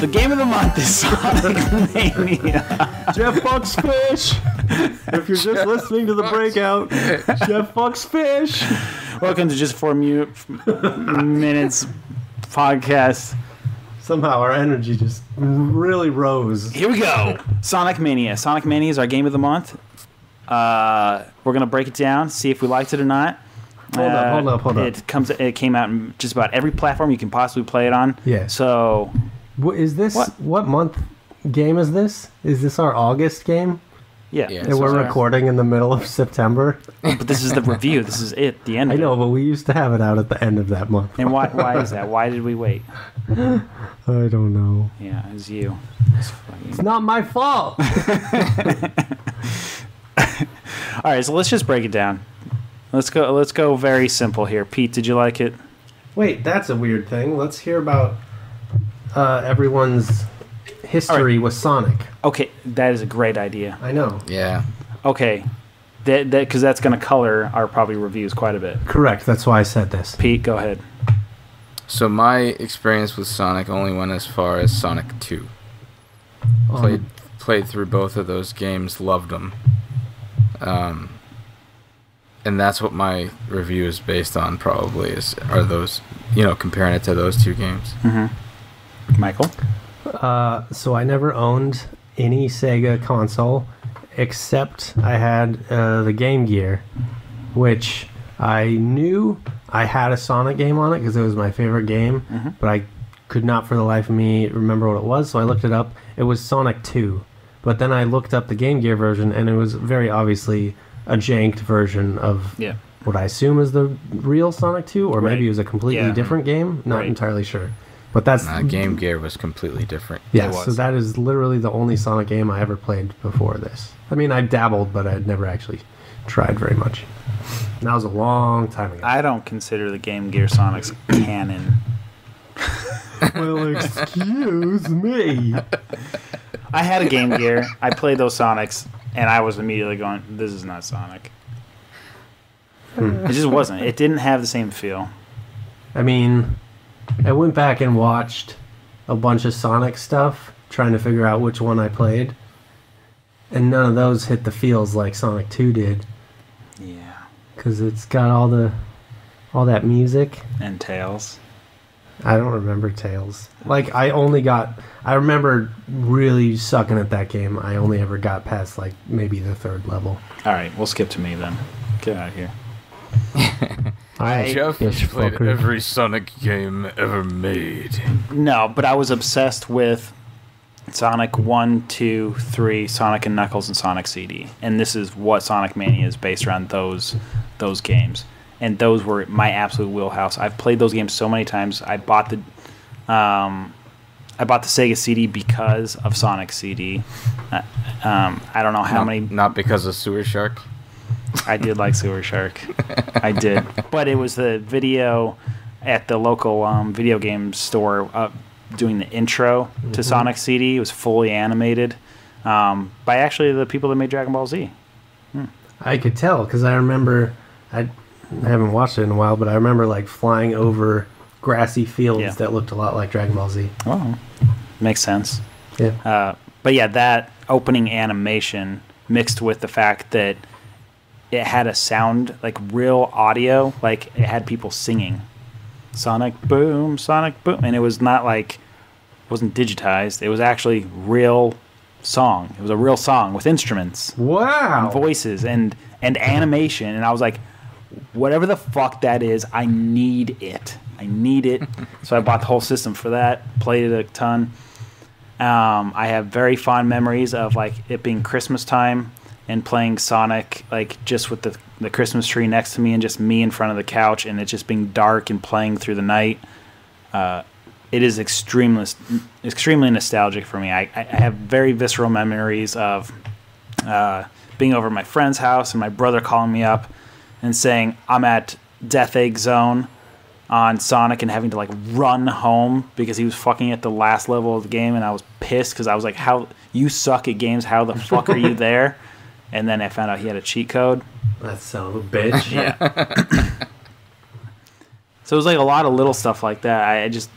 The game of the month is Sonic Mania. Jeff fucks fish. If you're just listening to the breakout, Jeff fucks fish. Welcome to Just 4 Minutes podcast. Somehow our energy just really rose. Here we go. Sonic Mania. Sonic Mania is our game of the month. We're gonna break it down, see if we liked it or not. Hold up. It came out in just about every platform you can possibly play it on. Yeah. So, Is this what month game is this? Is this our August game? yeah. And we're recording in the middle of September. But this is the review. This is it. The end. I of know, it. but we used to have it out at the end of that month. And why is that? Why did we wait? I don't know. Yeah, it was you. It's not my fault. All right, so let's just break it down. Let's go very simple here. Pete, did you like it? Wait, that's a weird thing. Let's hear about everyone's history with Sonic. Okay, that is a great idea. I know. Yeah. Okay, because that's going to color our probably reviews quite a bit. Correct. That's why I said this. Pete, go ahead. So my experience with Sonic only went as far as Sonic 2. Played through both of those games, loved them. And that's what my review is based on, probably, are those, comparing it to those two games. Mm-hmm. Michael? So I never owned any Sega console, except I had the Game Gear, which I knew I had a Sonic game on it because it was my favorite game, but I could not for the life of me remember what it was, so I looked it up. It was Sonic 2. But then I looked up the Game Gear version, and it was very obviously a janked version of what I assume is the real Sonic 2, or maybe it was a completely different game. Not entirely sure. But that's... Game Gear was completely different. Yeah, so that is literally the only Sonic game I ever played before this. I mean, I dabbled, but I'd never actually tried very much. And that was a long time ago. I don't consider the Game Gear Sonics canon. Well, excuse me. I had a Game Gear. I played those Sonics, and I was immediately going, this is not Sonic. It just wasn't. It didn't have the same feel. I mean, I went back and watched a bunch of Sonic stuff, trying to figure out which one I played. And none of those hit the feels like Sonic 2 did. Yeah. Because it's got all that music. And Tails. I don't remember Tails. Like, I remember really sucking at that game. I only ever got past, like, maybe the third level. All right, we'll skip to me then. Get out of here. Jeff has played every Sonic game ever made. No, but I was obsessed with Sonic 1, 2, 3, Sonic and Knuckles, and Sonic CD. And this is what Sonic Mania is based around, those games. And those were my absolute wheelhouse. I've played those games so many times. I bought the Sega CD because of Sonic CD. I don't know how many. Not because of Sewer Shark. I did like Sewer Shark. I did, but it was the video at the local video game store doing the intro to Sonic CD. It was fully animated by actually the people that made Dragon Ball Z. I could tell because I remember I haven't watched it in a while, but I remember like flying over grassy fields that looked a lot like Dragon Ball Z. Oh, makes sense. Yeah. But yeah, that opening animation mixed with the fact that it had a sound, like real audio, like it had people singing. Sonic boom, and it was not like, it wasn't digitized. It was actually real song. It was a real song with instruments. Wow. And voices and animation. And I was like, whatever the fuck that is, I need it. So I bought the whole system for that, played it a ton. I have very fond memories of like it being Christmas time and playing Sonic, like just with the Christmas tree next to me and just me in front of the couch and it just being dark and playing through the night. It is extremely nostalgic for me. I have very visceral memories of being over at my friend's house and my brother calling me up and saying I'm at Death Egg Zone on Sonic and having to like run home because he was fucking at the last level of the game, and I was pissed because I was like, "How you suck at games? How the fuck are you there?" And then I found out he had a cheat code. That son of a bitch. Yeah. So it was like a lot of little stuff like that.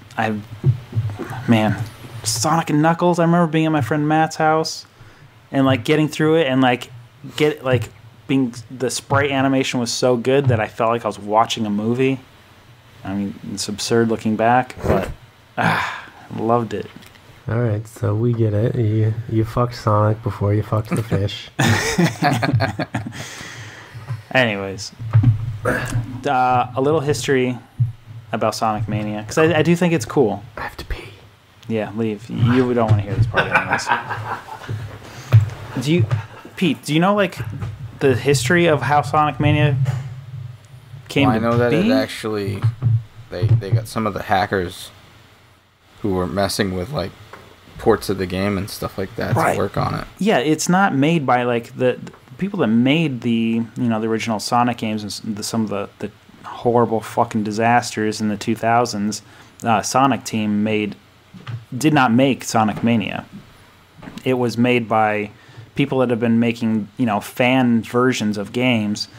Man, Sonic and Knuckles. I remember being at my friend Matt's house and like getting through it and like the sprite animation was so good that I felt like I was watching a movie. I mean, it's absurd looking back, but I loved it. All right, so we get it. You fucked Sonic before you fucked the fish. Anyways, a little history about Sonic Mania, because I do think it's cool. I have to pee. Yeah, leave. You don't want to hear this part anyways. Pete, do you know like the history of how Sonic Mania came to be? I know that it actually they got some of the hackers who were messing with like ports of the game and stuff like that to work on it. Yeah, it's not made by like the people that made the the original Sonic games and some of the horrible fucking disasters in the 2000s. Sonic team did not make Sonic Mania. It was made by people that have been making fan versions of games.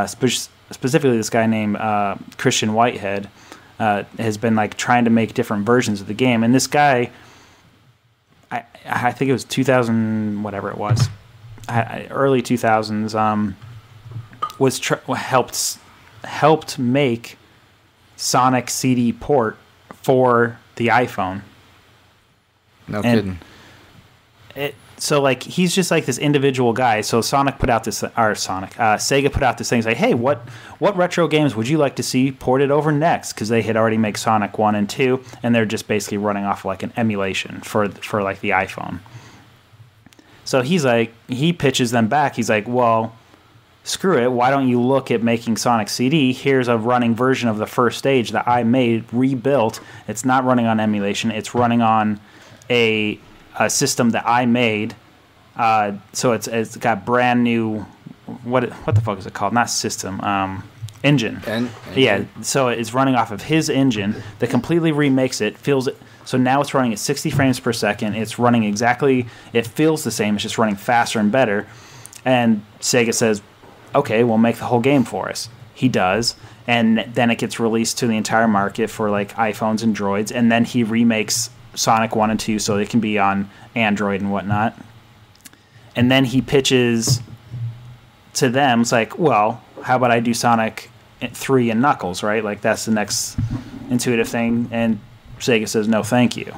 Specifically, this guy named Christian Whitehead has been like trying to make different versions of the game, and this guy. I think it was 2000, whatever it was, early 2000s. Helped make Sonic CD port for the iPhone. No kidding. So like he's just like this individual guy. So Sega put out this thing. It's like, hey, what retro games would you like to see ported over next? Because they had already made Sonic 1 and 2, and they're just basically running off like an emulation for like the iPhone. So he pitches them back. He's like, well, screw it. Why don't you look at making Sonic CD? Here's a running version of the first stage that I made, rebuilt. It's not running on emulation. It's running on a system that I made, so it's got brand new. What the fuck is it called? Not system, engine. Yeah, so it's running off of his engine that completely remakes it, feels it. So now it's running at 60 frames per second. It's running exactly. It feels the same. It's just running faster and better. And Sega says, "Okay, we'll make the whole game for us." He does, and then it gets released to the entire market for like iPhones and Droids, and then he remakes Sonic 1 and 2 so it can be on Android and whatnot. And then he pitches to them, it's like, well, how about I do Sonic 3 and Knuckles, right? Like, that's the next intuitive thing. And Sega says, no, thank you.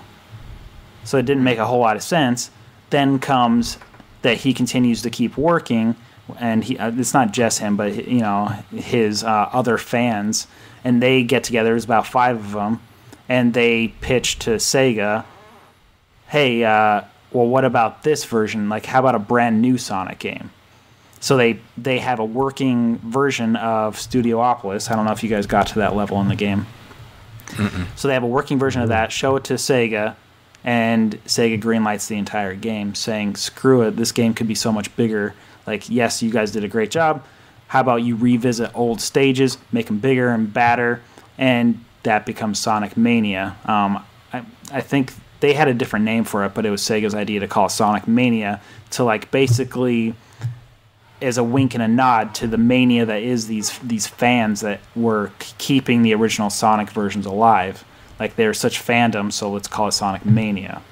So it didn't make a whole lot of sense. Then comes that he continues to keep working, and it's not just him, but, his other fans, and they get together, there's about 5 of them, and they pitch to Sega, hey, well, what about this version? Like, how about a brand new Sonic game? So they have a working version of Studiopolis. I don't know if you guys got to that level in the game. Mm-mm. So they have a working version of that, show it to Sega, and Sega greenlights the entire game, saying, screw it, this game could be so much bigger. Like, yes, you guys did a great job. How about you revisit old stages, make them bigger and badder, and that becomes Sonic Mania. I think they had a different name for it, but it was Sega's idea to call it Sonic Mania to like basically as a wink and a nod to the mania that is these fans that were keeping the original Sonic versions alive. Like they're such fandom, so let's call it Sonic Mania.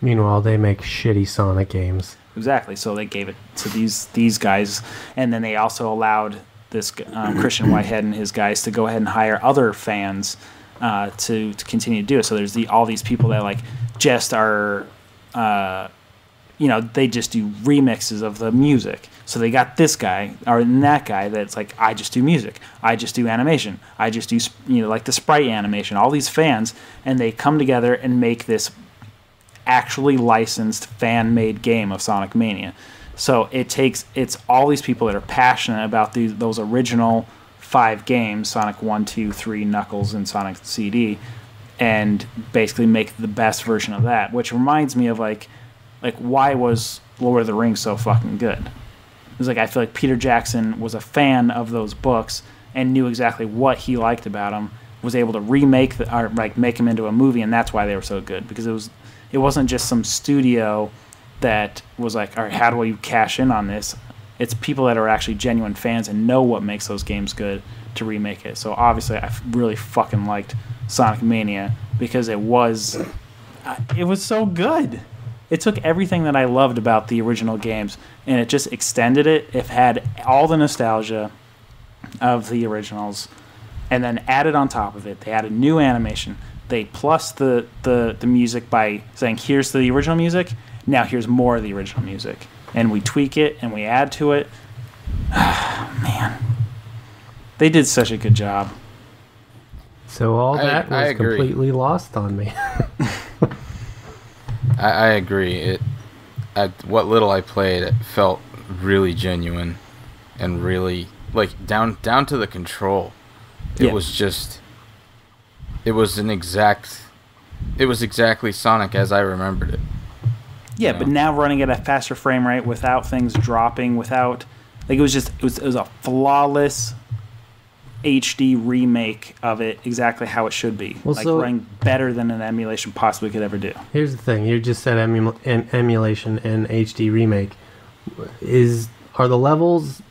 Meanwhile, they make shitty Sonic games. Exactly. So they gave it to these guys, and then they also allowed this Christian Whitehead and his guys to go ahead and hire other fans to continue to do it. So there's all these people that like just are, they just do remixes of the music. So they got this guy or that guy that's like, I just do music, I just do animation, I just do like the sprite animation. All these fans, and they come together and make this actually licensed fan-made game of Sonic Mania. So it's all these people that are passionate about those original 5 games, Sonic 1, 2, 3, Knuckles, and Sonic CD, and basically make the best version of that. Which reminds me of like why was Lord of the Rings so fucking good? It was like I feel like Peter Jackson was a fan of those books and knew exactly what he liked about them, was able to remake or make them into a movie, and that's why they were so good, because it wasn't just some studio that was like, all right, how do we cash in on this? It's people that are actually genuine fans and know what makes those games good to remake it. So obviously I really fucking liked Sonic Mania because it was it was so good. It took everything that I loved about the original games and it just extended it. It had all the nostalgia of the originals and then added on top of it. They added new animation. They plus the music by saying, here's the original music, now here's more of the original music. And we tweak it and we add to it. Man. They did such a good job. So all that was completely lost on me. I agree. What little I played, it felt really genuine and really like down to the control. It was just. It was exactly Sonic as I remembered it. Yeah, but now running at a faster frame rate without things dropping, without like it was a flawless HD remake of it, exactly how it should be. Well, like so running better than an emulation possibly could ever do. Here's the thing: you just said emulation and HD remake. Are the levels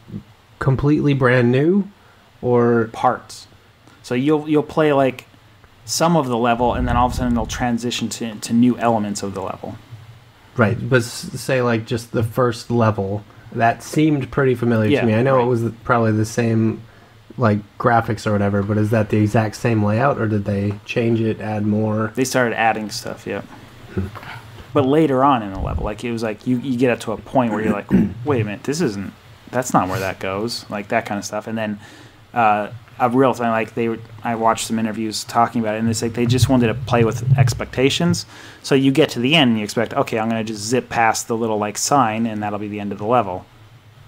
completely brand new, or parts? So you'll play like some of the level, and then all of a sudden they'll transition to new elements of the level. Right, but say like just the first level that seemed pretty familiar to me. I know it was probably the same. Like graphics or whatever, but is that the exact same layout, or did they change it, add more? They started adding stuff, But later on in the level, like it was like you get up to a point where you're like, wait a minute, that's not where that goes, like that kind of stuff. And then a real thing, like I watched some interviews talking about it, and it's like they just wanted to play with expectations. So you get to the end and you expect, okay, I'm gonna just zip past the little like sign, and that'll be the end of the level.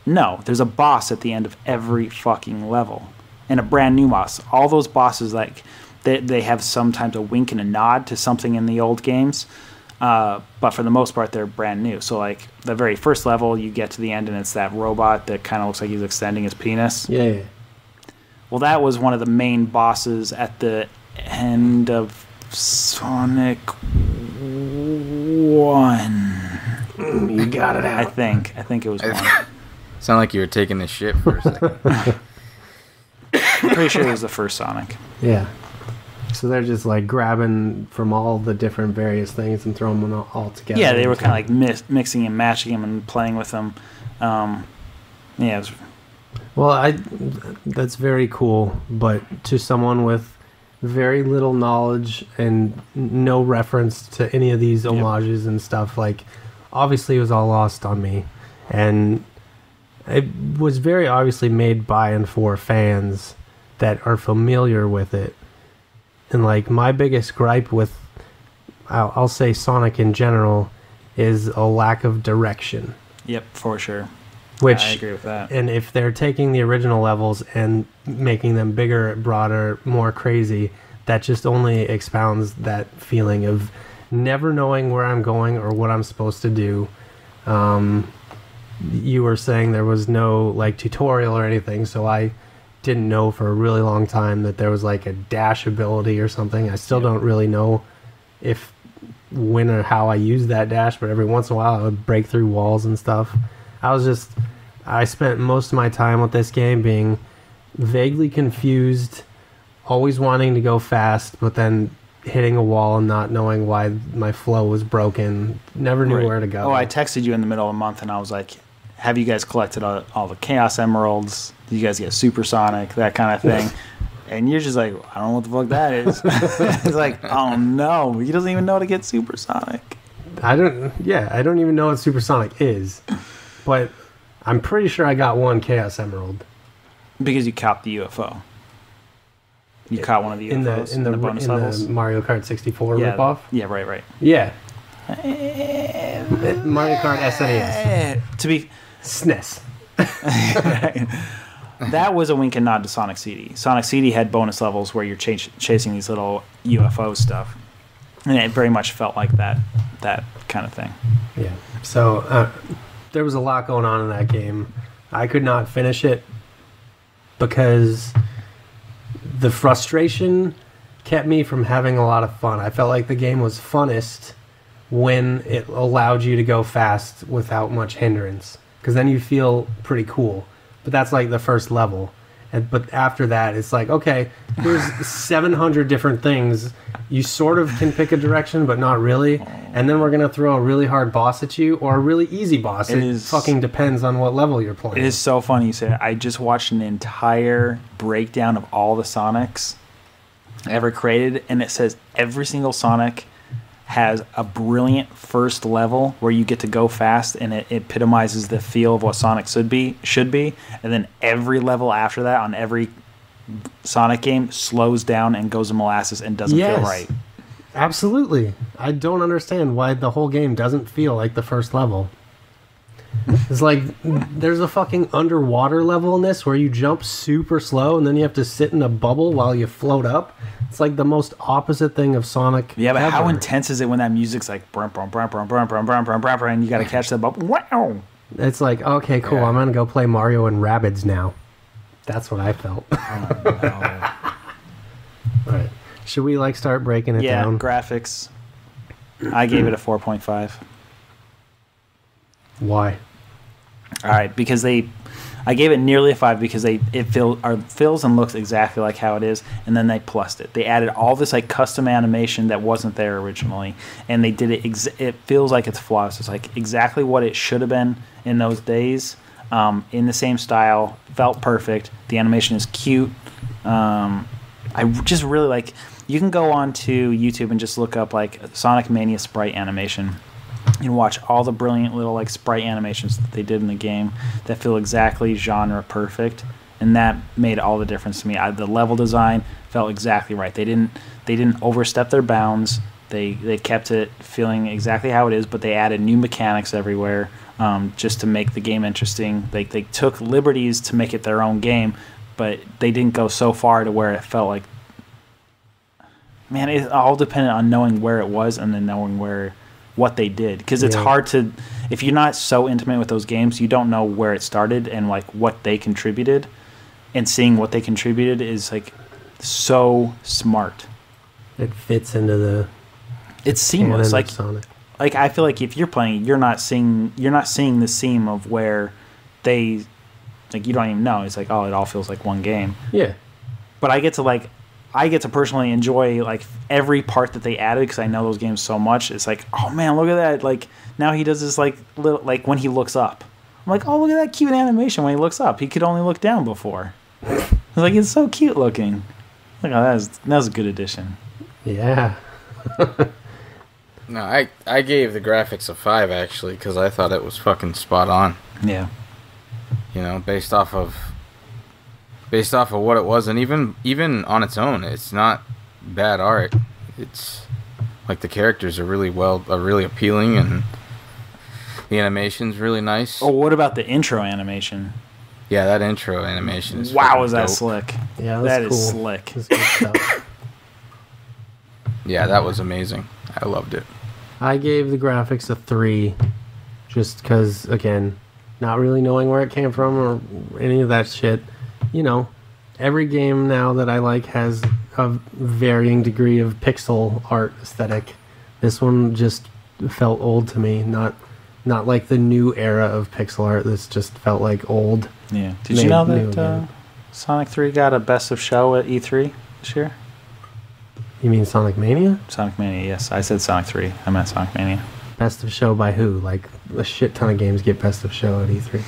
No, there's a boss at the end of every fucking level. And a brand new boss. All those bosses, like, they have sometimes a wink and a nod to something in the old games. But for the most part, they're brand new. So, like, the very first level, you get to the end, and it's that robot that kind of looks like he's extending his penis. Yeah. Well, that was one of the main bosses at the end of Sonic 1. You got it out. I think it was 1. Sound like you were taking a shit for a second. I'm pretty sure it was the first Sonic. Yeah. So they're just like grabbing from all the different various things and throwing them all together. Yeah, they were kind of like mixing and matching them and playing with them. Yeah. Well, that's very cool, but to someone with very little knowledge and no reference to any of these homages and stuff, like, obviously it was all lost on me. And it was very obviously made by and for fans that are familiar with it. And like my biggest gripe with, I'll say Sonic in general, is a lack of direction. Yep, for sure. Which, I agree with that. And if they're taking the original levels and making them bigger, broader, more crazy, that just only expounds that feeling of never knowing where I'm going or what I'm supposed to do. You were saying there was no like tutorial or anything, so I didn't know for a really long time that there was like a dash ability or something. I still don't really know if when or how I use that dash, but every once in a while I would break through walls and stuff. I spent most of my time with this game being vaguely confused, always wanting to go fast, but then hitting a wall and not knowing why my flow was broken. Never knew where to go. Oh, I texted you in the middle of the month and I was like, have you guys collected all the Chaos Emeralds? Did you guys get Supersonic? That kind of thing. And you're just like, I don't know what the fuck that is. It's like, oh no, he doesn't even know how to get Supersonic. I don't even know what Supersonic is. But I'm pretty sure I got one Chaos Emerald. Because you caught the UFO. You caught one of the UFOs in the bonus levels? The Mario Kart 64 ripoff? Yeah, right. Yeah. Mario Kart SNES. To be... SNES. That was a wink and nod to Sonic CD. Sonic CD had bonus levels where you're chasing these little UFO stuff. And it very much felt like that kind of thing. Yeah. So there was a lot going on in that game. I could not finish it because the frustration kept me from having a lot of fun. I felt like the game was funnest when it allowed you to go fast without much hindrance, because then you feel pretty cool. But that's like the first level, But after that, it's like, okay, here's 700 different things. You sort of can pick a direction, but not really. And then we're going to throw a really hard boss at you or a really easy boss. It fucking depends on what level you're playing. It is so funny you say that. I just watched an entire breakdown of all the Sonics ever created, and it says every single Sonic has a brilliant first level where you get to go fast, and it epitomizes the feel of what Sonic should be, and then every level after that on every Sonic game slows down and goes to molasses and doesn't feel right. Absolutely. I don't understand why the whole game doesn't feel like the first level. It's like there's a fucking underwater level in this where you jump super slow and then you have to sit in a bubble while you float up. It's like the most opposite thing of Sonic. Yeah, but ever. how intense is it when that music's like brum, brum, brum, brum, brum, brum, brum, brum, brum, and you got to catch the bubble? Wow. It's like, okay, cool. I'm gonna go play Mario and Rabbids now. That's what I felt. Oh, no. All right. Should we like start breaking it down? Yeah, graphics. I gave it a 4.5. Why? All right, because I gave it nearly a 5 because it feels and looks exactly like how it is, and then they plussed it. They added all this like custom animation that wasn't there originally, and they did it. It feels like it's flawless. It's like exactly what it should have been in those days, in the same style. Felt perfect. The animation is cute. I just really like. You can go on to YouTube and just look up like Sonic Mania sprite animation. And watch all the brilliant little like sprite animations that they did in the game that feel exactly genre perfect, and that made all the difference to me. The level design felt exactly right. They didn't overstep their bounds. They kept it feeling exactly how it is, but they added new mechanics everywhere just to make the game interesting. They took liberties to make it their own game, but they didn't go so far to where it felt like, man, it all depended on knowing where it was and then knowing what they did, because it's hard to, if you're not so intimate with those games, you don't know where it started and like what they contributed, and seeing what they contributed is like so smart. It fits into the it's seamless. Like I feel like if you're playing, you're not seeing the seam of where they, like, you don't even know. It's like, oh, it all feels like one game. Yeah. But I get to personally enjoy like every part that they added because I know those games so much. It's like, oh man, look at that! Like now he does this like little, like when he looks up. I'm like, oh, look at that cute animation when he looks up. He could only look down before. It's like, it's so cute looking. Like, oh, that was a good addition. Yeah. No, I gave the graphics a 5 actually because I thought it was fucking spot on. Yeah. You know, based off of what it was, and even on its own, it's not bad art. It's like the characters are really appealing, and the animation's really nice. Oh, what about the intro animation? Yeah, that intro animation is wow, is that dope. slick? Yeah, that cool. is slick. That's good stuff. Yeah, that was amazing. I loved it. I gave the graphics a 3, just because, again, not really knowing where it came from or any of that shit. You know, every game now that I like has a varying degree of pixel art aesthetic. This one just felt old to me, not like the new era of pixel art. This just felt like old. Yeah. Did you know that Sonic 3 got a best of show at E3 this year? You mean Sonic Mania? Sonic Mania, yes. I said Sonic 3. I meant Sonic Mania. Best of show by who? Like, a shit ton of games get best of show at E3.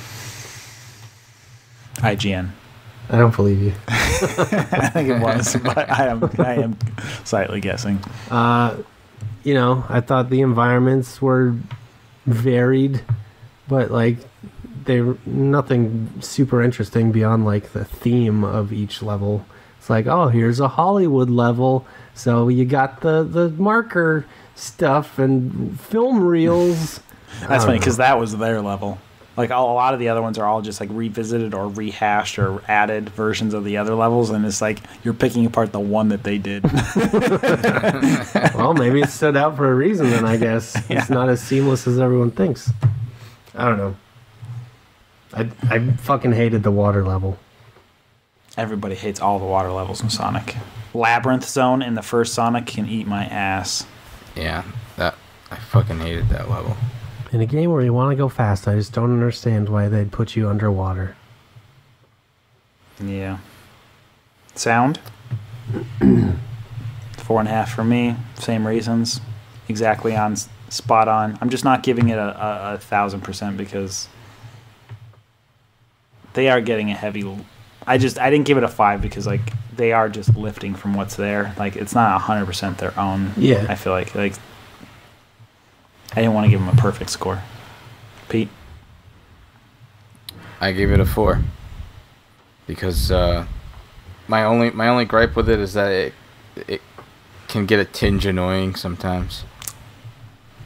IGN. I don't believe you. I think it was, but I am slightly guessing. You know, I thought the environments were varied, but like they were nothing super interesting beyond like the theme of each level. It's like, oh, here's a Hollywood level, so you got the marker stuff and film reels. That's funny because that was their level. Like a lot of the other ones are all just like revisited or rehashed or added versions of the other levels, and it's like you're picking apart the one that they did. Well, maybe it stood out for a reason then, I guess. Yeah. It's not as seamless as everyone thinks. I don't know. I fucking hated the water level. Everybody hates all the water levels in Sonic. Labyrinth Zone in the first Sonic can eat my ass. Yeah, I fucking hated that level. In a game where you want to go fast, I just don't understand why they'd put you underwater. Yeah. Sound. 4.5 for me. Same reasons. Exactly on spot on. I'm just not giving it a 1,000% because they are getting a heavy. I didn't give it a 5 because like they are just lifting from what's there. Like it's not 100% their own. Yeah. I feel like I didn't want to give them a perfect score. Pete. I gave it a 4 because my only gripe with it is that it can get a tinge annoying sometimes.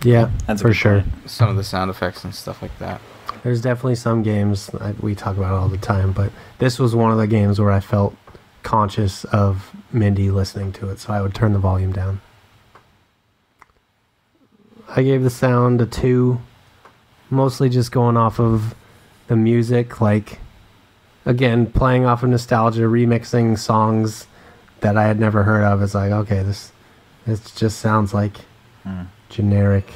Yeah, That's for sure. Some of the sound effects and stuff like that. There's definitely some games we talk about all the time, but this was one of the games where I felt conscious of Mindy listening to it, so I would turn the volume down. I gave the sound a 2, mostly just going off of the music, like, again, playing off of nostalgia, remixing songs that I had never heard of. It's like, okay, this just sounds like generic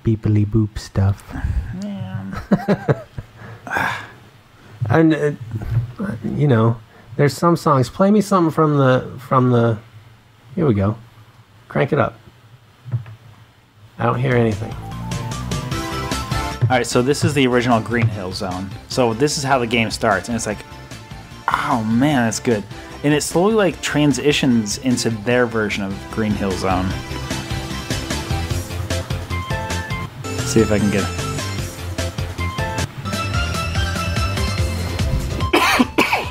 beepily boop stuff. Yeah. And you know, there's some songs. Play me something from the. Here we go. Crank it up. I don't hear anything. All right, so this is the original Green Hill Zone. So this is how the game starts, and it's like, oh man, that's good. And it slowly like transitions into their version of Green Hill Zone. Let's see if I can get it.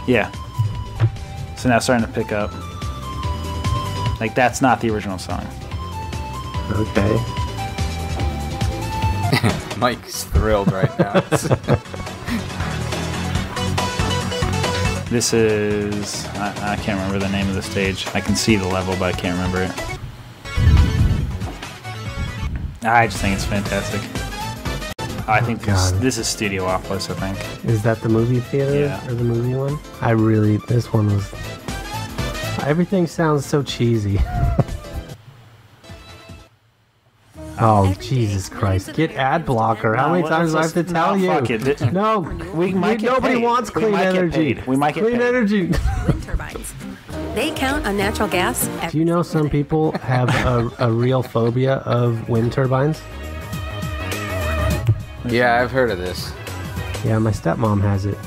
Yeah. So now it's starting to pick up. Like that's not the original song. Okay. Mike's thrilled right now. This is... I can't remember the name of the stage. I can see the level, but I can't remember it. I just think it's fantastic. I think this is Studiopolis, I think. Is that the movie theater? Yeah. Or the movie one? This one was... Everything sounds so cheesy. Oh, Jesus Christ. Get ad blocker. How many times do I have to tell you? Fuck it. No, nobody wants clean energy. We might get clean paid. energy. Wind turbines. They count on natural gas. Do you know some people have a real phobia of wind turbines? Yeah, I've heard of this. Yeah, my stepmom has it.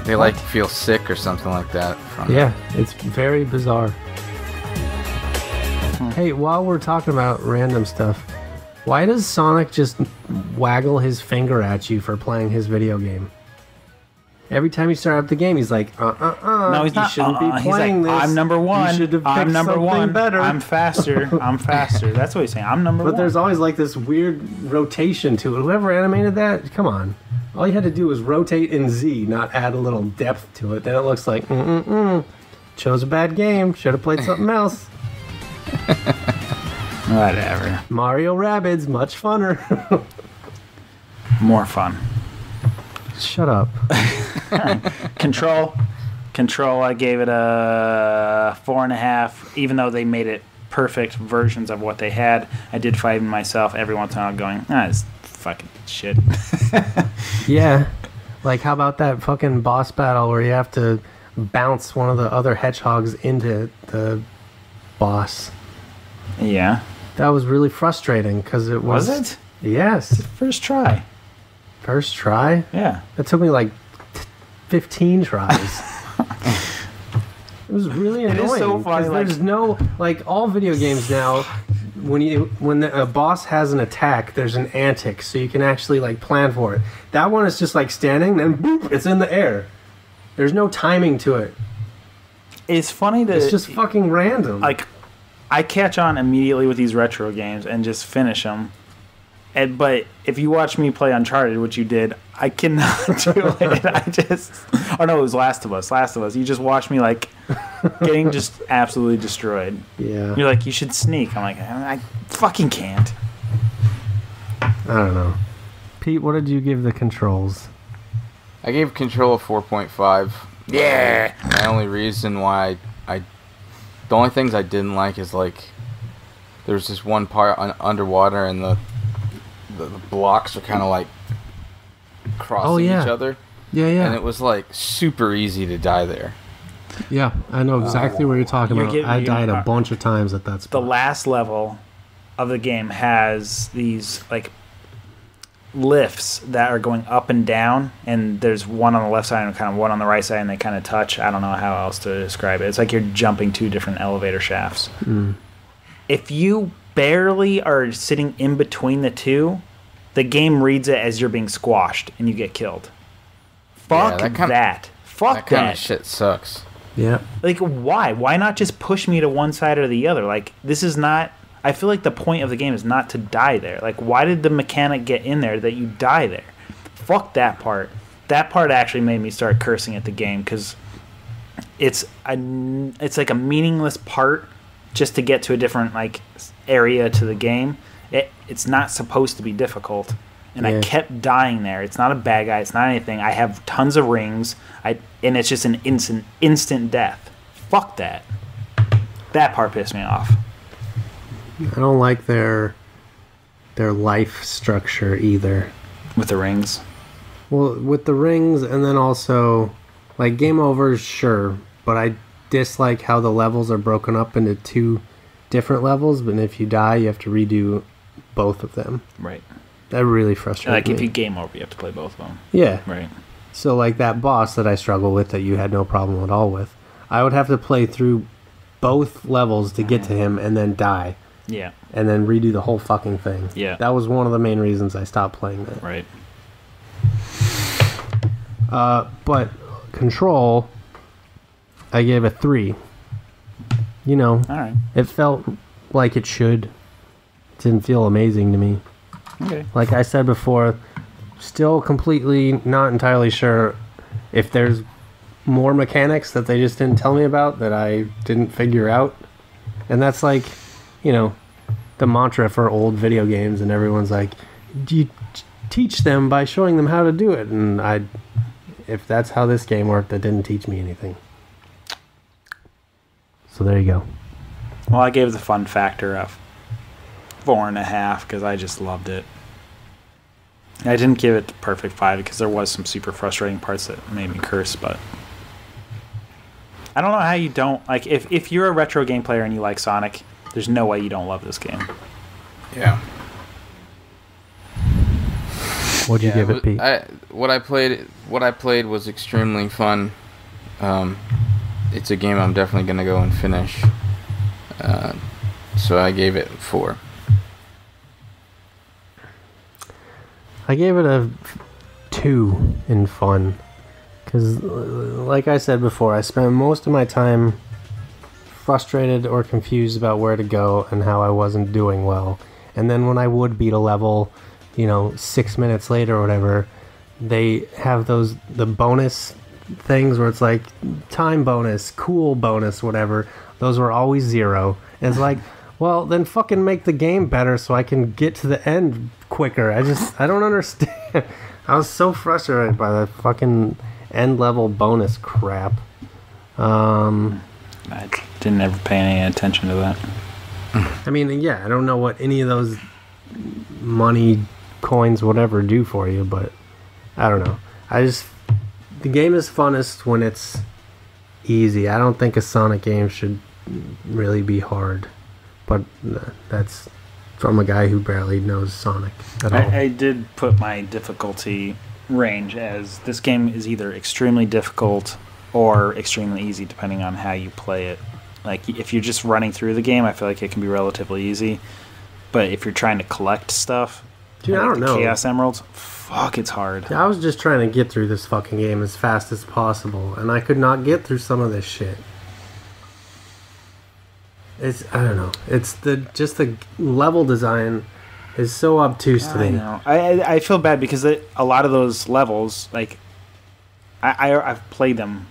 They like feel sick or something like that from Yeah, it's very bizarre. Hey, while we're talking about random stuff, why does Sonic just waggle his finger at you for playing his video game? Every time you start up the game, he's like, No, he's not. You shouldn't be He's playing like, this. I'm number one. You should have I'm picked number something one. better. I'm faster. I'm faster. That's what he's saying. I'm number one. But there's always like this weird rotation to it. Whoever animated that, come on. All you had to do was rotate in Z, not add a little depth to it. Then it looks like, chose a bad game. Should have played something else. Whatever. Mario Rabbids, much funner. More fun. Shut up. Control, I gave it a 4.5, even though they made it perfect versions of what they had. I did fight myself every once in a while going, it's fucking shit. Yeah. Like, how about that fucking boss battle where you have to bounce one of the other hedgehogs into the boss? Yeah. That was really frustrating because it was... Was it? Yes. First try. First try? Yeah. That took me like 15 tries. It was really annoying. It is so funny. There's no... Like, all video games now, when a boss has an attack, there's an antic, so you can actually, like, plan for it. That one is just, like, standing, then boop, it's in the air. There's no timing to it. It's funny that... It's just fucking random. Like, I catch on immediately with these retro games and just finish them. But if you watch me play Uncharted, which you did, I cannot do it. I just... Oh, no, it was Last of Us. You just watch me, like, getting just absolutely destroyed. Yeah. You're like, you should sneak. I'm like, I fucking can't. I don't know. Pete, what did you give the controls? I gave Control a 4.5. Yeah. My only reason why the only things I didn't like is, like, there's this one part underwater and the blocks are kind of, like, crossing each other. Yeah, yeah. And it was, like, super easy to die there. Yeah, I know exactly what you're talking You're about. giving I me- died a bunch of times at that The spot. last level of the game has these like lifts that are going up and down, and there's one on the left side and kind of one on the right side, and they kind of touch. I don't know how else to describe it. It's like you're jumping 2 different elevator shafts. If you barely are sitting in between the two, the game reads it as you're being squashed and you get killed. Fuck that kind Fuck kind that. of shit sucks. Yeah. Like, why? Why not just push me to one side or the other? Like, this is not... I feel like the point of the game is not to die there. Like, why did the mechanic get in there that you die there? Fuck that part. That part actually made me start cursing at the game, because it's like a meaningless part just to get to a different, like, area to the game. It's not supposed to be difficult. And I kept dying there. It's not a bad guy. It's not anything. I have tons of rings. And it's just an instant death. Fuck that. That part pissed me off. I don't like their life structure either. With the rings? Well, with the rings, and then also, like, game overs, sure, but I dislike how the levels are broken up into 2 different levels, but if you die, you have to redo both of them. Right. That really frustrates Like, me. if you game over, you have to play both of them. Yeah. Right. So, like, that boss that I struggle with that you had no problem at all with, I would have to play through both levels to get to him and then die. Yeah. And then redo the whole fucking thing. Yeah. That was one of the main reasons I stopped playing that. Right. But Control, I gave a 3. You know, All right. it felt like it should. Didn't feel amazing to me. Okay. Like I said before, still completely not entirely sure if there's more mechanics that they just didn't tell me about that I didn't figure out. And that's like, you know, the mantra for old video games, and everyone's like, you teach them by showing them how to do it. And if that's how this game worked, that didn't teach me anything. So there you go. Well, I gave the fun factor a 4.5 because I just loved it. I didn't give it the perfect 5 because there was some super frustrating parts that made me curse, but I don't know how you don't like. If you're a retro game player and you like Sonic, there's no way you don't love this game. Yeah. What'd you give it, Pete? What I played was extremely fun. It's a game I'm definitely gonna go and finish. So I gave it 4. I gave it a 2 in fun. Because, like I said before, I spent most of my time frustrated or confused about where to go and how I wasn't doing well. And then when I would beat a level, 6 minutes later or whatever, they have the bonus things where it's like time bonus, cool bonus, whatever. Those were always 0. And it's like, well, then fucking make the game better so I can get to the end quicker. I don't understand. I was so frustrated by that fucking end level bonus crap. I didn't ever pay any attention to that. I mean, yeah, I don't know what any of those money, coins, whatever do for you, but I don't know. The game is funnest when it's easy. I don't think a Sonic game should really be hard, but that's from a guy who barely knows Sonic at all. I did put my difficulty range as this game is either extremely difficult or extremely easy, depending on how you play it. Like, if you're just running through the game, I feel like it can be relatively easy. But if you're trying to collect stuff, Dude, I don't know. Chaos Emeralds, fuck, it's hard. I was just trying to get through this fucking game as fast as possible, and I could not get through some of this shit. I don't know. It's the level design is so obtuse to me. I know. I feel bad because a lot of those levels, like, I've played them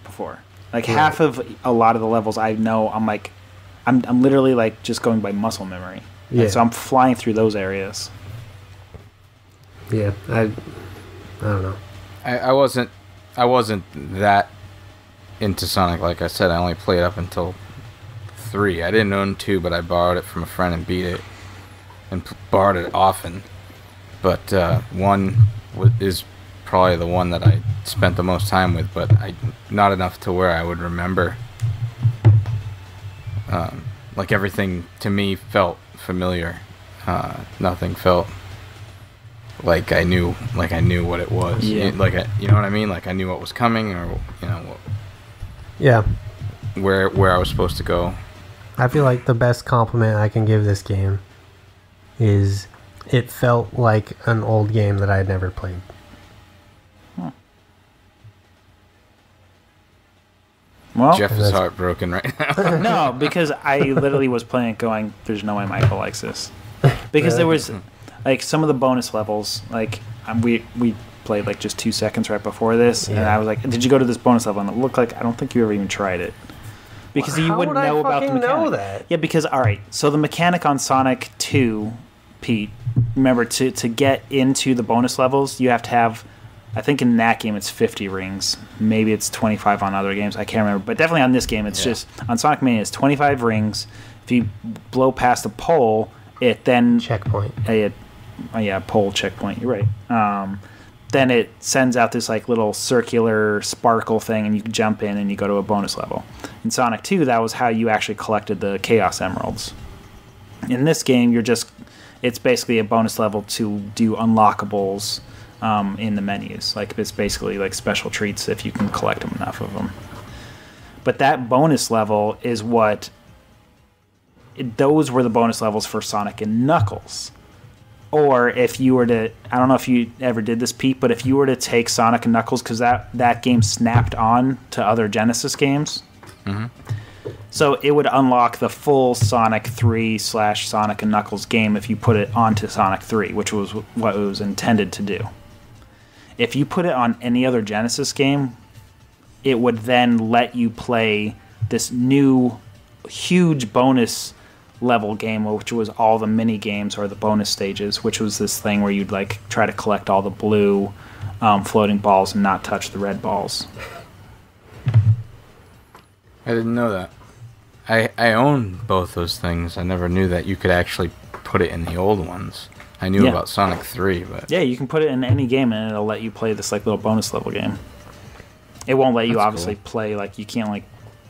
before. Like, half of a lot of the levels I know, I'm literally, like, just going by muscle memory. Yeah. And so I'm flying through those areas. Yeah, I don't know. I wasn't that into Sonic. Like I said, I only played up until 3. I didn't own 2, but I borrowed it from a friend and beat it, and borrowed it often. But 1 is probably the one that I spent the most time with, but not enough to where I would remember. Like everything to me felt familiar. Nothing felt like I knew what it was. Yeah. You know what I mean? Like I knew what was coming, or Yeah. where I was supposed to go. I feel like the best compliment I can give this game is it felt like an old game that I had never played. Well, Jeff is heartbroken right now. no, because I literally was playing it going, there's no way Michael likes this. Because there was, like, some of the bonus levels, like, we played, like, just 2 seconds right before this, and I was like, did you go to this bonus level? And it looked like, I don't think you ever even tried it. Because you wouldn't know about the mechanic. Know that? Yeah, because, all right, so the mechanic on Sonic 2, Pete, remember, to get into the bonus levels, you have to have, I think in that game it's 50 rings. Maybe it's 25 on other games. I can't remember. But definitely on this game, it's just, on Sonic Mania, it's 25 rings. If you blow past a pole, it then... Checkpoint. Pole checkpoint. You're right. Then it sends out this like little circular sparkle thing, and you can jump in and you go to a bonus level. In Sonic 2, that was how you actually collected the Chaos Emeralds. In this game, it's basically a bonus level to do unlockables in the menus. Like, it's basically like special treats if you can collect enough of them. But that bonus level is those were the bonus levels for Sonic and Knuckles. Or if you were to, I don't know if you ever did this, Pete, but if you were to take Sonic and Knuckles, because that game snapped on to other Genesis games, so it would unlock the full Sonic 3/Sonic and Knuckles game if you put it onto Sonic 3, which was what it was intended to do. If you put it on any other Genesis game, it would then let you play this new huge bonus level game, which was all the mini games or the bonus stages, which was this thing where you'd like try to collect all the blue floating balls and not touch the red balls. I didn't know that. I own both those things. I never knew that you could actually put it in the old ones. I knew about Sonic 3, but... Yeah, you can put it in any game and it'll let you play this like little bonus level game. It won't let you obviously play, like, you can't like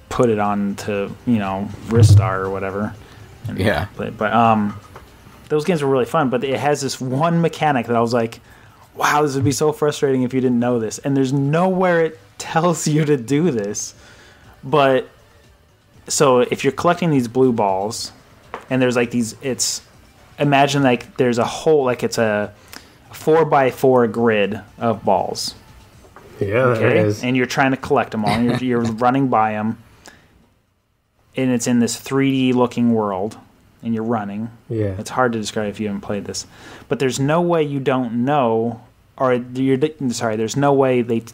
put it on to, Ristar or whatever. Yeah. But those games were really fun, but it has this one mechanic that I was like, wow, this would be so frustrating if you didn't know this. And there's nowhere it tells you to do this. But, so if you're collecting these blue balls, and there's like imagine like there's a whole, like it's a 4x4 grid of balls. Yeah, there is. And you're trying to collect them all, and you're running by them. And it's in this 3D looking world, and you're running. Yeah. It's hard to describe if you haven't played this. But there's no way you don't know, there's no way they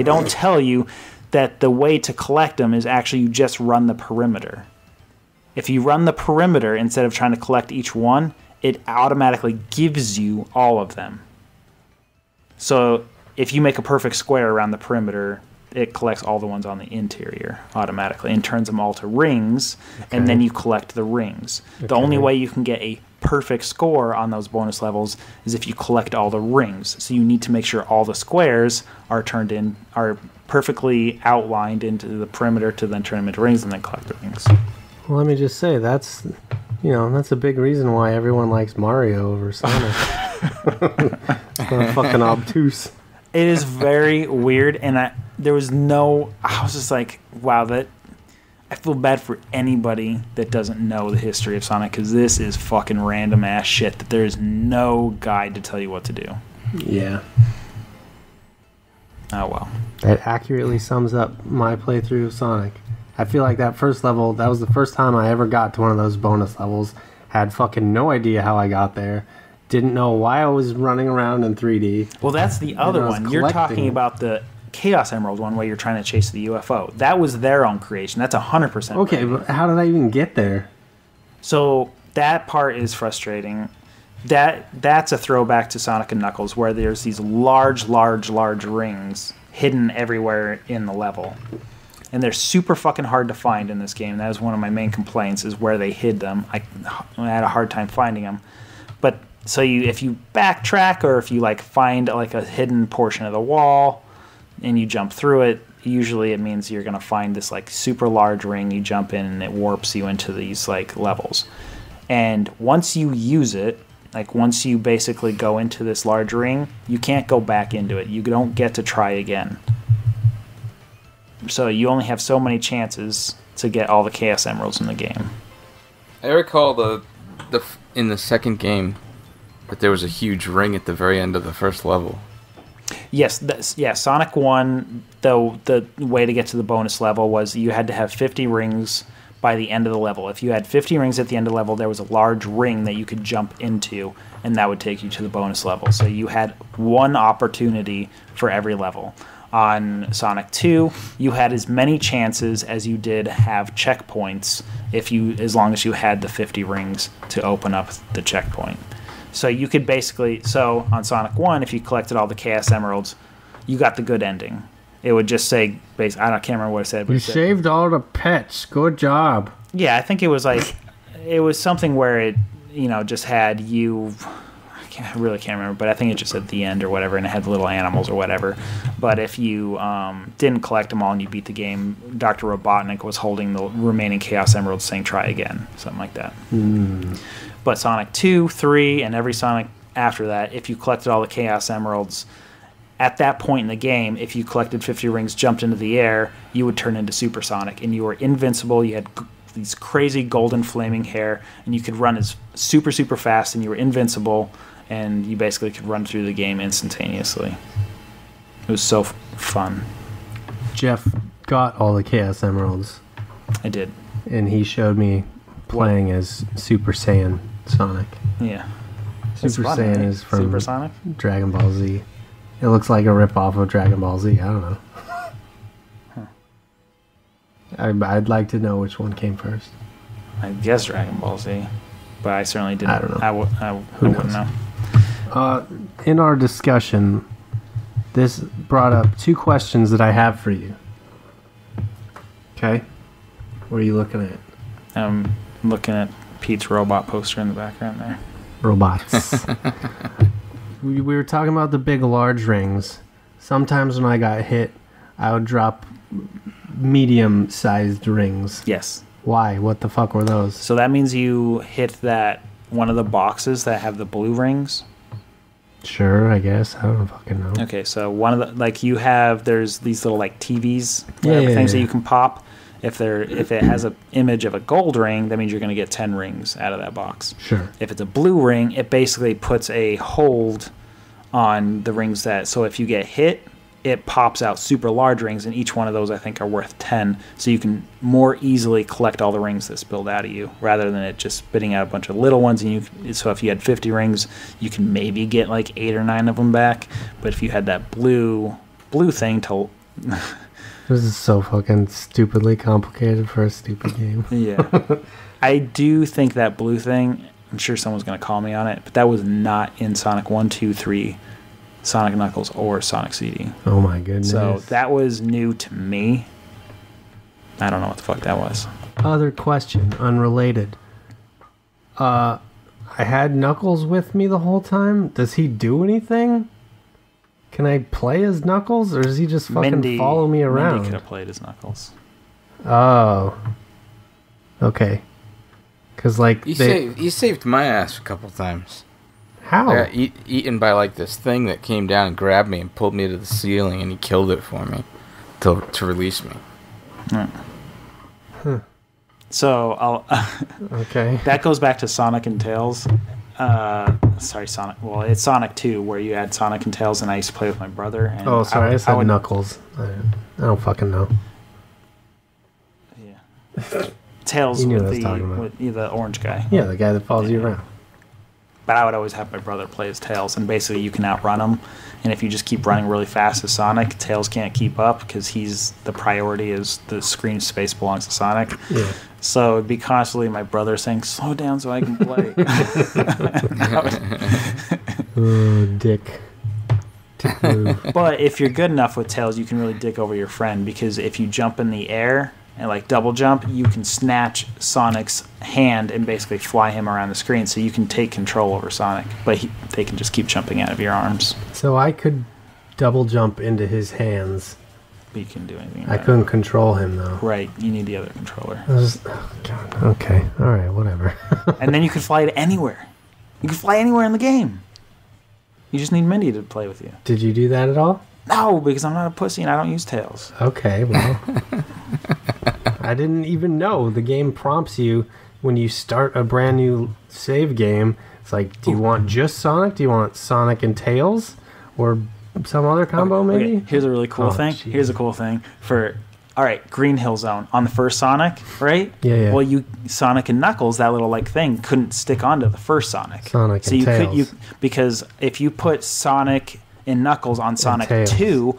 don't tell you that the way to collect them is actually you just run the perimeter. If you run the perimeter instead of trying to collect each one, it automatically gives you all of them. So if you make a perfect square around the perimeter, it collects all the ones on the interior automatically and turns them all to rings, and then you collect the rings. The only way you can get a perfect score on those bonus levels is if you collect all the rings. So you need to make sure all the squares are perfectly outlined into the perimeter to then turn them into rings and then collect the rings. Well, let me just say, that's a big reason why everyone likes Mario over Sonic. Fucking obtuse. It is very weird, and I was just like, wow, I feel bad for anybody that doesn't know the history of Sonic, because this is fucking random ass shit that there is no guide to tell you what to do. Yeah. Oh, well. That accurately sums up my playthrough of Sonic. I feel like that first level, that was the first time I ever got to one of those bonus levels. Had fucking no idea how I got there. Didn't know why I was running around in 3D. Well, that's the other one. You're talking about the Chaos Emerald one where you're trying to chase the UFO. That was their own creation. That's 100%. Okay, but how did I even get there? So that part is frustrating. That's a throwback to Sonic and Knuckles, where there's these large rings hidden everywhere in the level. And they're super fucking hard to find in this game. That was one of my main complaints, is where they hid them. I had a hard time finding them. But So if you backtrack or if you like find like a hidden portion of the wall and you jump through it, usually it means you're going to find this like super large ring. You jump in and it warps you into these like levels. And once you use it, like once you basically go into this large ring, you can't go back into it. You don't get to try again. So you only have so many chances to get all the Chaos Emeralds in the game. I recall in the second game that there was a huge ring at the very end of the first level. Yes, Sonic 1, though, the way to get to the bonus level was you had to have 50 rings by the end of the level. If you had 50 rings at the end of the level, there was a large ring that you could jump into, and that would take you to the bonus level. So you had one opportunity for every level. On Sonic 2, you had as many chances as you did have checkpoints as long as you had the 50 rings to open up the checkpoint. So you could basically, on Sonic 1, if you collected all the Chaos Emeralds, you got the good ending. It would just say, I can't remember what it said. But you saved all the pets. Good job. Yeah, I think it was like, it was something where it, just had you, I really can't remember, but I think it just said the end or whatever, and it had the little animals or whatever. But if you didn't collect them all and you beat the game, Dr. Robotnik was holding the remaining Chaos Emeralds saying try again, something like that. But Sonic 2, 3, and every Sonic after that, if you collected all the Chaos Emeralds, at that point in the game, if you collected 50 rings, jumped into the air, you would turn into Super Sonic, and you were invincible. You had these crazy golden flaming hair, and you could run as super, super fast, and you were invincible, and you basically could run through the game instantaneously. It was so fun. Jeff got all the Chaos Emeralds. I did. And he showed me playing as Super Saiyan Sonic. Yeah. Super Saiyan is from Super Sonic? Dragon Ball Z. It looks like a ripoff of Dragon Ball Z. I don't know. I'd like to know which one came first. I guess Dragon Ball Z. But I certainly didn't. I don't know. I wouldn't know. In our discussion, this brought up two questions that I have for you. Okay? What are you looking at? I'm looking at Pete's robot poster in the background there. Robots. We were talking about the big, large rings. Sometimes when I got hit, I would drop medium-sized rings. Yes. Why? What the fuck were those? So that means you hit one of the boxes that have the blue rings. Sure, I guess. I don't fucking know. Okay, so one of the there's these little like TVs, things that you can pop. If it has an image of a gold ring, that means you're going to get 10 rings out of that box. Sure. If it's a blue ring, it basically puts a hold on the rings so if you get hit, it pops out super large rings, and each one of those I think are worth 10, so you can more easily collect all the rings that spilled out of you, rather than it just spitting out a bunch of little ones. So if you had 50 rings, you can maybe get like 8 or 9 of them back, but if you had that blue thing to... This is so fucking stupidly complicated for a stupid game. Yeah. I do think that blue thing, I'm sure someone's going to call me on it, but that was not in Sonic 1, 2, 3, Sonic Knuckles, or Sonic CD. Oh my goodness. So that was new to me. I don't know what the fuck that was. Other question, unrelated. I had Knuckles with me the whole time. Does he do anything? Can I play as Knuckles, or does he just fucking follow me around? Mindy could have played as Knuckles. Oh. Okay. Because, like... You saved my ass a couple times. How? I got eaten by, like, this thing that came down and grabbed me and pulled me to the ceiling, and he killed it for me to release me. Huh. So, okay. That goes back to Sonic and Tails. Sonic. Well, it's Sonic 2, where you had Sonic and Tails, and I used to play with my brother. And I said Knuckles. I don't fucking know. Yeah. Tails with the orange guy. Yeah, the guy that follows you around. But I would always have my brother play as Tails, and basically you can outrun him. And if you just keep running really fast as Sonic, Tails can't keep up because the priority is the screen space belongs to Sonic. Yeah. So it'd be constantly my brother saying, "Slow down so I can play." Oh, dick. But if you're good enough with Tails, you can really dick over your friend, because if you jump in the air and like double jump, you can snatch Sonic's hand and basically fly him around the screen, so you can take control over Sonic, but they can just keep jumping out of your arms. So I could double jump into his hands. But you can do anything. I couldn't control him though. Right, you need the other controller. Oh God. Okay. All right. Whatever. And then you can fly it anywhere. You can fly anywhere in the game. You just need Mindy to play with you. Did you do that at all? No, because I'm not a pussy and I don't use tails. Okay. Well, I didn't even know the game prompts you when you start a brand new save game. It's like, do you want just Sonic? Do you want Sonic and Tails, or some other combo maybe? Okay. Here's a really cool thing. Geez. Here's a cool thing for. All right, Green Hill Zone on the first Sonic, right? Yeah. Well, Sonic and Knuckles, that little like thing, couldn't stick onto the first Sonic. Sonic so and you Tails. Because if you put Sonic and Knuckles on Sonic 2,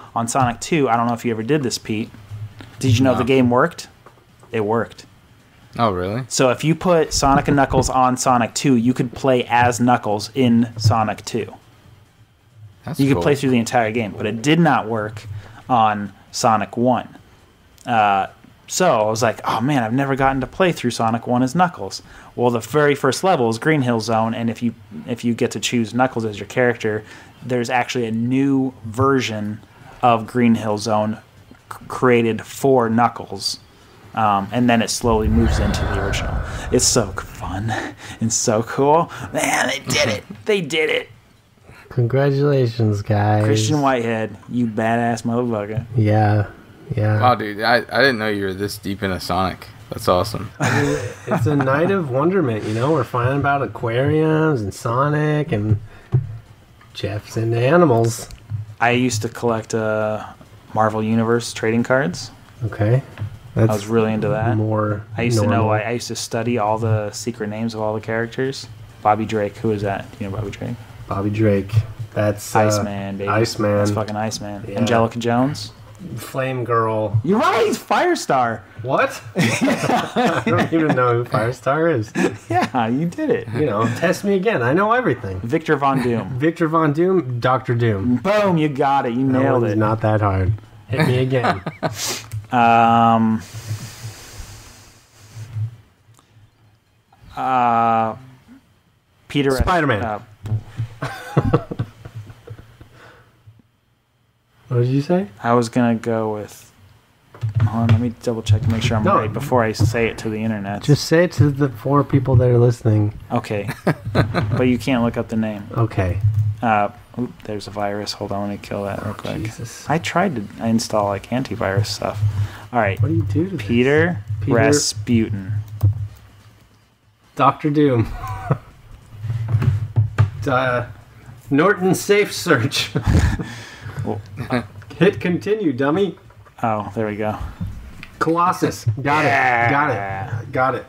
I don't know if you ever did this, Pete. Did you know the game worked? It worked. Oh, really? So if you put Sonic and Knuckles on Sonic 2, you could play as Knuckles in Sonic 2. That's You cool. could play through the entire game, but it did not work on Sonic 1. So I was like, oh man, I've never gotten to play through Sonic 1 as Knuckles. Well, the very first level is Green Hill Zone, and if you get to choose Knuckles as your character, there's actually a new version of Green Hill Zone created for Knuckles. And then it slowly moves into the original. It's so fun and so cool. Man, they did it. They did it. Congratulations, guys. Christian Whitehead, you badass motherfucker. Yeah. Wow, dude, I didn't know you were this deep into Sonic. That's awesome. It's a night of wonderment, you know. We're finding about aquariums and Sonic, and Jeff's into animals. I used to collect Marvel Universe trading cards. Okay. I was really into that. More I used to know. normal. I used to study all the secret names of all the characters. Bobby Drake, who is that? Do you know Bobby Drake? Bobby Drake. That's Iceman, baby. Iceman. That's fucking Iceman. Yeah. Angelica Jones. Flame Girl. You're right. Firestar. What? I don't even know who Firestar is. Yeah, you did it. You know, test me again. I know everything. Victor Von Doom. Victor Von Doom, Dr. Doom. Boom! You got it. You That nailed one's it. not that hard. Hit me again. Peter. Spider-Man. What did you say? I was gonna go with. Hold on, let me double check to make sure I'm No. right before I say it to the internet. Just say it to the 4 people that are listening. Okay, but you can't look up the name. Okay. Oop, there's a virus. Hold on, let me kill that real quick. Jesus. I tried to install like antivirus stuff. All right, What do you do to this? Peter Peter- Rasputin. Dr. Doom. Norton Safe Search. Well, Hit continue, dummy. oh, there we go. Colossus. Got Yeah. it. Got it. Got it.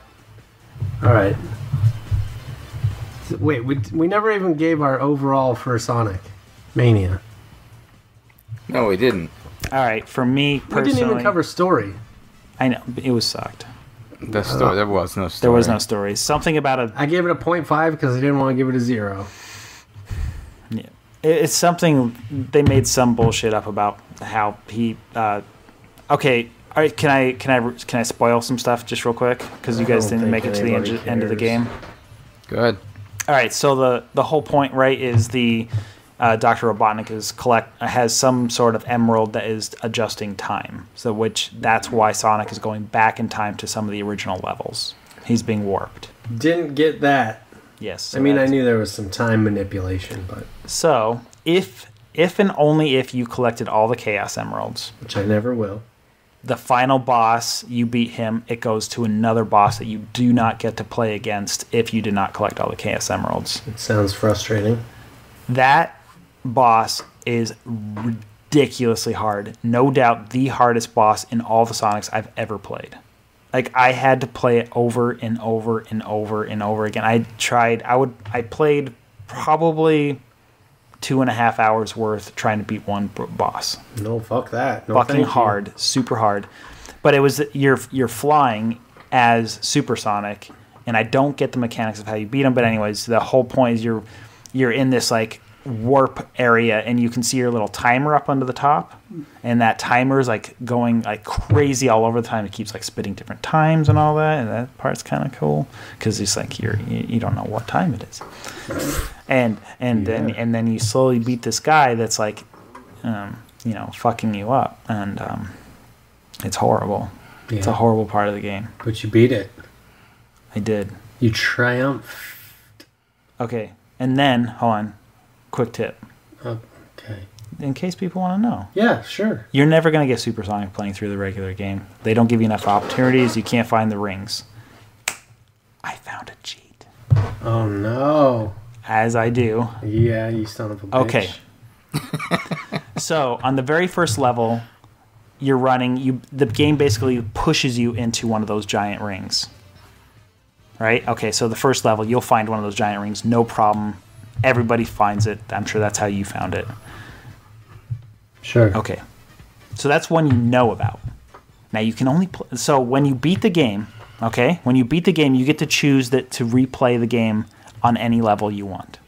All right. So, wait, we never even gave our overall for Sonic Mania. No, we didn't. All right, for me We personally, didn't even cover story. I know it was sucked. The story. There was no story. There was no story. Something about a. I gave it a 0.5 because I didn't want to give it a 0. Yeah. It's something they made some bullshit up about how he. Okay, all right. Can I spoil some stuff just real quick because you I guys don't didn't make think it to the anybody end of the cares. game. Good. All right. So the whole point, right, is the Dr. Robotnik has some sort of emerald that is adjusting time. So that's why Sonic is going back in time to some of the original levels. He's being warped. Didn't get that. Yes. So I mean, I that's- knew there was some time manipulation, but So if and only if you collected all the Chaos Emeralds. which I never will. The final boss, you beat him, it goes to another boss that you do not get to play against if you did not collect all the Chaos Emeralds. It sounds frustrating. That boss is ridiculously hard. No doubt the hardest boss in all the Sonics I've ever played. Like, I had to play it over and over and over and over again. I played probably 2.5 hours worth trying to beat one boss. No, fuck that. No, Fucking thank you. hard, super hard. But it was you're flying as Supersonic, and I don't get the mechanics of how you beat him. But anyways, the whole point is you're in this like warp area, and you can see your little timer up under the top, and that timer is like going like crazy all over the time. It keeps like spitting different times and all that, and that part's kind of cool because it's like you don't know what time it is, and then you slowly beat this guy that's like fucking you up, and it's horrible. Yeah. It's a horrible part of the game. But you beat it. I did. You triumphed. Okay, and then hold on. Quick tip. Okay. In case people want to know. Yeah, sure. You're never going to get supersonic playing through the regular game. They don't give you enough opportunities. You can't find the rings. I found a cheat. Oh, no. As I do. Yeah, you son of a bitch. Okay. So, on the very first level, you're running. The game basically pushes you into one of those giant rings. Right? Okay, so the first level, you'll find one of those giant rings. No problem. Everybody finds it. I'm sure that's how you found it. Sure. Okay. So that's one you know about. Now you can only play. So when you beat the game, okay, when you beat the game, you get to choose to replay the game on any level you want.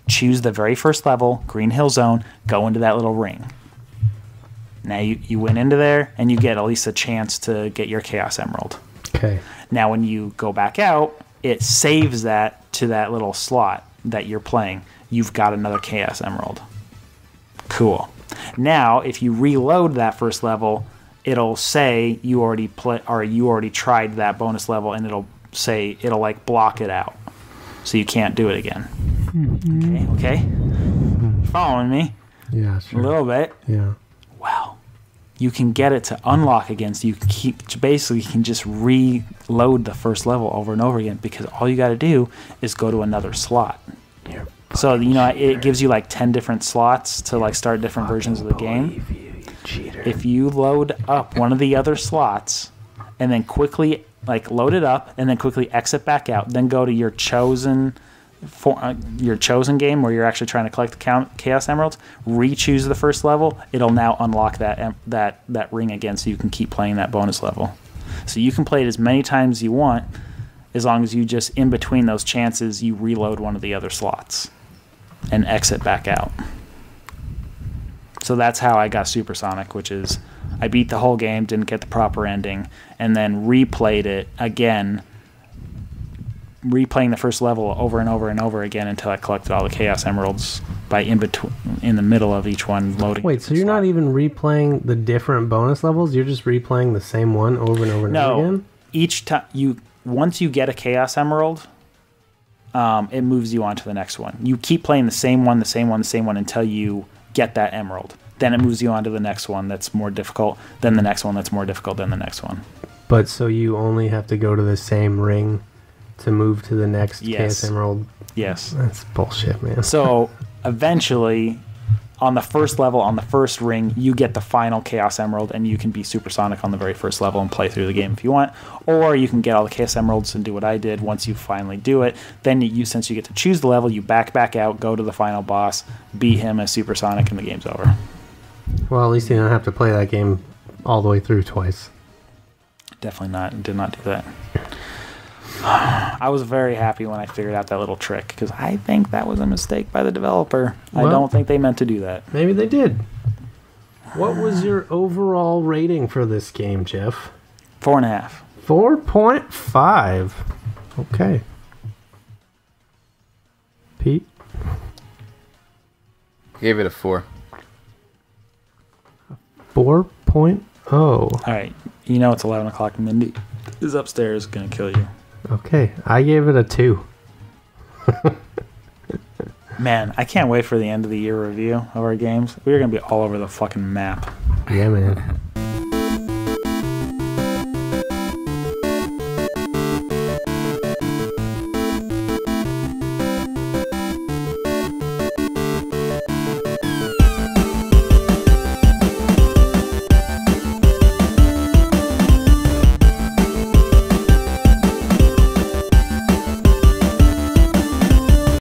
Choose the very first level, Green Hill Zone, go into that little ring. Now you went into there, and you get at least a chance to get your Chaos Emerald. Okay. Now when you go back out, it saves that to that little slot that you're playing. You've got another Chaos Emerald. Cool. Now, if you reload that first level, it'll say you already tried that bonus level, and it'll like block it out, so you can't do it again. Mm-hmm. Okay. Following me? Yeah, sure. A little bit. Yeah. Well, you can get it to unlock again, so you can just reload the first level over and over again, because all you got to do is go to another slot. So it gives you like 10 different slots to like start different versions of the game. If you load up one of the other slots and then quickly like load it up and then quickly exit back out, then go to your chosen game where you're actually trying to collect the Chaos Emeralds, re-choose the first level, it'll now unlock that ring again, so you can keep playing that bonus level. So you can play it as many times as you want, as long as you just, in between those chances, you reload one of the other slots and exit back out. So that's how I got Supersonic, which is I beat the whole game, didn't get the proper ending, and then replayed it again, replaying the first level over and over and over again until I collected all the Chaos Emeralds in the middle of each one loading. Wait, so you're not even replaying the different bonus levels? You're just replaying the same one over and over and over again? Each time once you get a Chaos Emerald, it moves you on to the next one. You keep playing the same one until you get that emerald. Then it moves you on to the next one that's more difficult, then the next one that's more difficult, then the next one. But so you only have to go to the same ring to move to the next Chaos Emerald? Yes. That's bullshit, man. So eventually, on the first level, on the first ring, you get the final Chaos Emerald, and you can be Supersonic on the very first level and play through the game if you want. Or you can get all the Chaos Emeralds and do what I did. Once you finally do it, then since you get to choose the level, you back out, go to the final boss, beat him as Supersonic, and the game's over. Well, at least you don't have to play that game all the way through twice. Definitely not. Did not do that. I was very happy when I figured out that little trick, because I think that was a mistake by the developer. Well, I don't think they meant to do that. Maybe they did. What was your overall rating for this game, Jeff? 4.5. 4.5. Okay. Pete? Gave it a 4. 4.0. All right. You know it's 11 o'clock. Mindy is upstairs going to kill you. Okay. I gave it a 2. Man, I can't wait for the end of the year review of our games. We're going to be all over the fucking map. Yeah, man.